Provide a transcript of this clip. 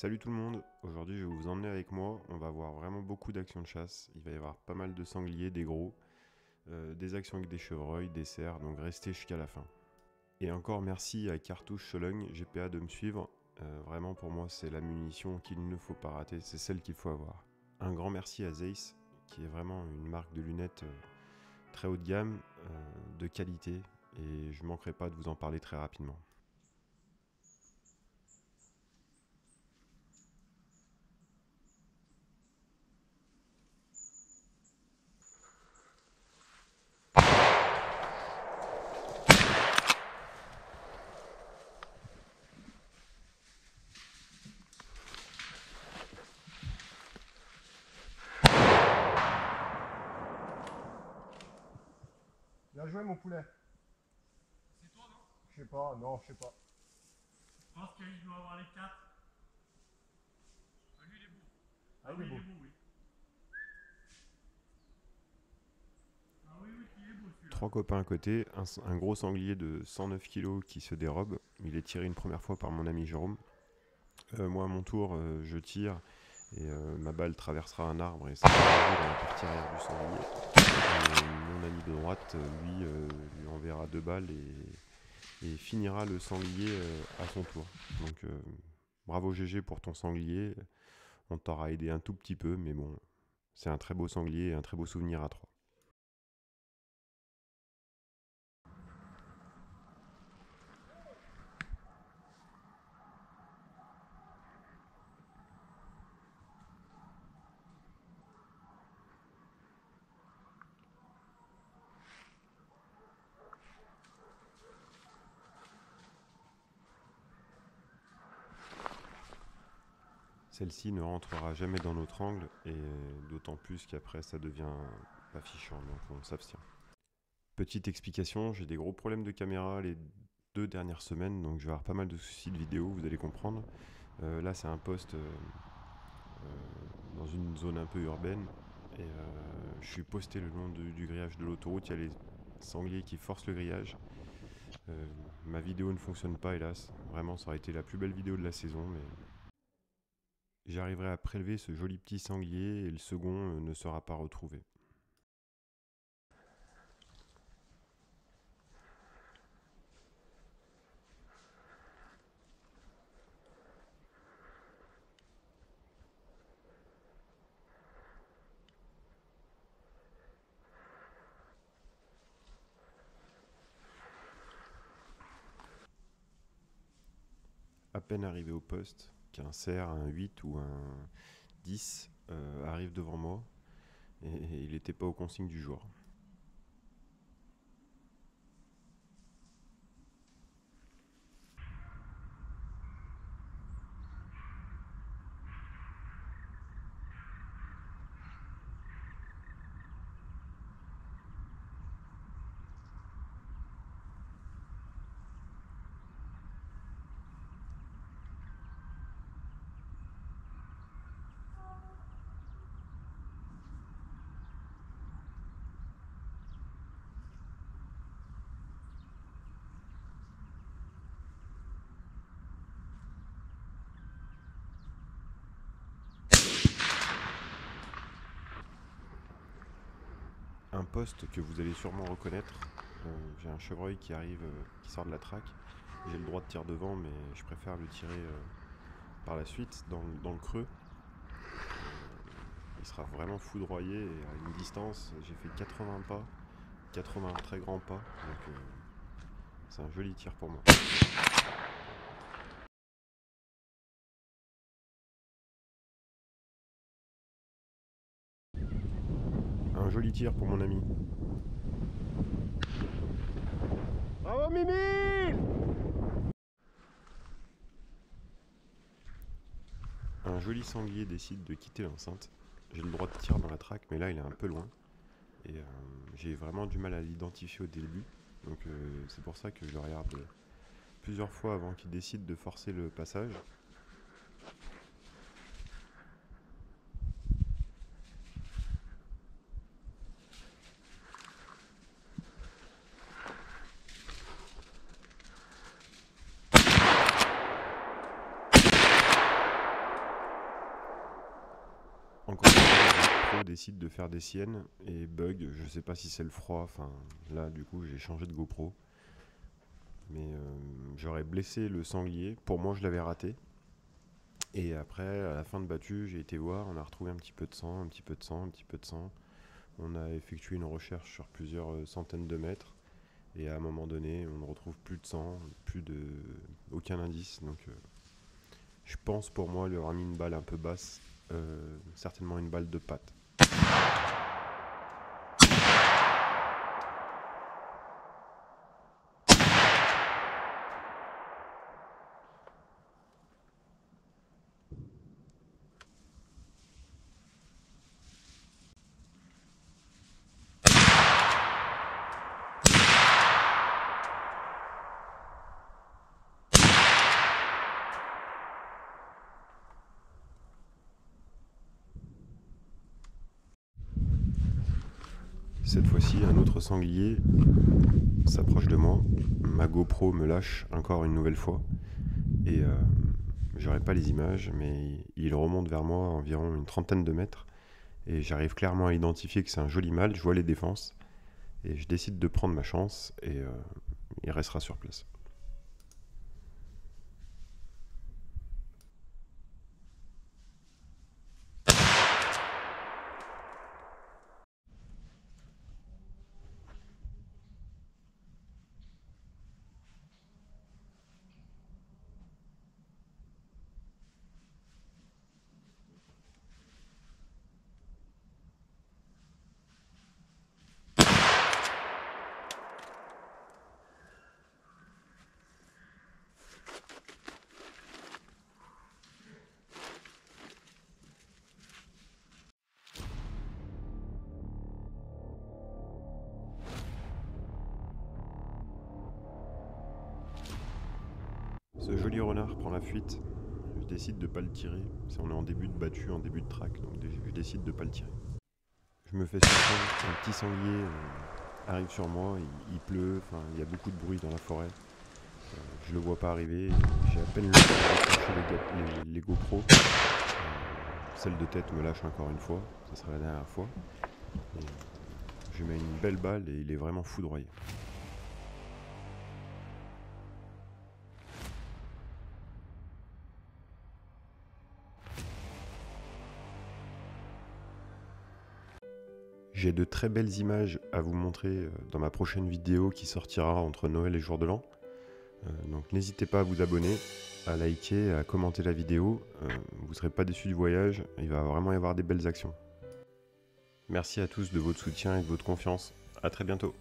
Salut tout le monde, aujourd'hui je vais vous emmener avec moi, on va voir vraiment beaucoup d'actions de chasse, il va y avoir pas mal de sangliers, des gros, des actions avec des chevreuils, des cerfs, donc restez jusqu'à la fin. Et encore merci à Cartouche Sologne GPA de me suivre, vraiment pour moi c'est la munition qu'il ne faut pas rater, c'est celle qu'il faut avoir. Un grand merci à Zeiss, qui est vraiment une marque de lunettes très haut de gamme, de qualité, et je ne manquerai pas de vous en parler très rapidement. Bien joué mon poulet. C'est toi, non? Je sais pas, non, je sais pas. Je pense qu'il doit avoir les 4. Ah, lui, il est beau. Ah, il est beau. Il est beau, oui. Ah oui, oui, il est beau celui-là. 3 copains à côté, un gros sanglier de 109 kg qui se dérobe. Il est tiré une première fois par mon ami Jérôme. Moi à mon tour, je tire et ma balle traversera un arbre et ça va arriver dans la partie arrière du sanglier. Et mon ami de droite, lui enverra 2 balles et finira le sanglier à son tour. Donc bravo GG pour ton sanglier. On t'aura aidé un tout petit peu, mais bon, c'est un très beau sanglier et un très beau souvenir à 3. Celle-ci ne rentrera jamais dans notre angle, et d'autant plus qu'après ça devient affichant, donc on s'abstient. Petite explication, j'ai des gros problèmes de caméra les 2 dernières semaines, donc je vais avoir pas mal de soucis de vidéo, vous allez comprendre. Là c'est un poste dans une zone un peu urbaine, et je suis posté le long du grillage de l'autoroute, il y a les sangliers qui forcent le grillage. Ma vidéo ne fonctionne pas hélas, vraiment ça aurait été la plus belle vidéo de la saison, mais j'arriverai à prélever ce joli petit sanglier et le second ne sera pas retrouvé. À peine arrivé au poste, qu'un cerf, un 8 ou un 10 arrive devant moi, et il n'était pas aux consignes du jour. Un poste que vous allez sûrement reconnaître, j'ai un chevreuil qui arrive, qui sort de la traque. J'ai le droit de tir devant, mais je préfère le tirer par la suite, dans le creux. Il sera vraiment foudroyé, et à une distance, j'ai fait 80 pas, 80 très grands pas, donc c'est un joli tir pour moi. Un joli tir pour mon ami. Bravo Mimi! Un joli sanglier décide de quitter l'enceinte. J'ai le droit de tir dans la traque, mais là il est un peu loin. Et j'ai vraiment du mal à l'identifier au début. Donc c'est pour ça que je le regarde plusieurs fois avant qu'il décide de forcer le passage. encore une fois, le GoPro décide de faire des siennes et bug. Je sais pas si c'est le froid. Enfin, là, du coup, j'ai changé de GoPro. Mais j'aurais blessé le sanglier. Pour moi, je l'avais raté. Et après, à la fin de battu, j'ai été voir. On a retrouvé un petit peu de sang, un petit peu de sang, un petit peu de sang. On a effectué une recherche sur plusieurs centaines de mètres. Et à un moment donné, on ne retrouve plus de sang, aucun indice. Donc, je pense pour moi lui avoir mis une balle un peu basse, certainement une balle de patte. Cette fois-ci, un autre sanglier s'approche de moi. Ma GoPro me lâche encore une nouvelle fois. Et j'aurai pas les images, mais il remonte vers moi à environ une trentaine de mètres. Et j'arrive clairement à identifier que c'est un joli mâle. Je vois les défenses. Et je décide de prendre ma chance. Et il restera sur place. Ce joli renard prend la fuite. Je décide de pas le tirer. On est en début de battu, en début de track, donc je décide de pas le tirer. Je me fais surprendre, un petit sanglier arrive sur moi, il pleut, il y a beaucoup de bruit dans la forêt. Je le vois pas arriver, j'ai à peine le temps de chercher les GoPro. Celle de tête me lâche encore une fois, ça sera la dernière fois. Et je mets une belle balle et il est vraiment foudroyé. J'ai de très belles images à vous montrer dans ma prochaine vidéo qui sortira entre Noël et Jour de l'An. Donc n'hésitez pas à vous abonner, à liker, à commenter la vidéo. Vous ne serez pas déçus du voyage, il va vraiment y avoir des belles actions. Merci à tous de votre soutien et de votre confiance. À très bientôt.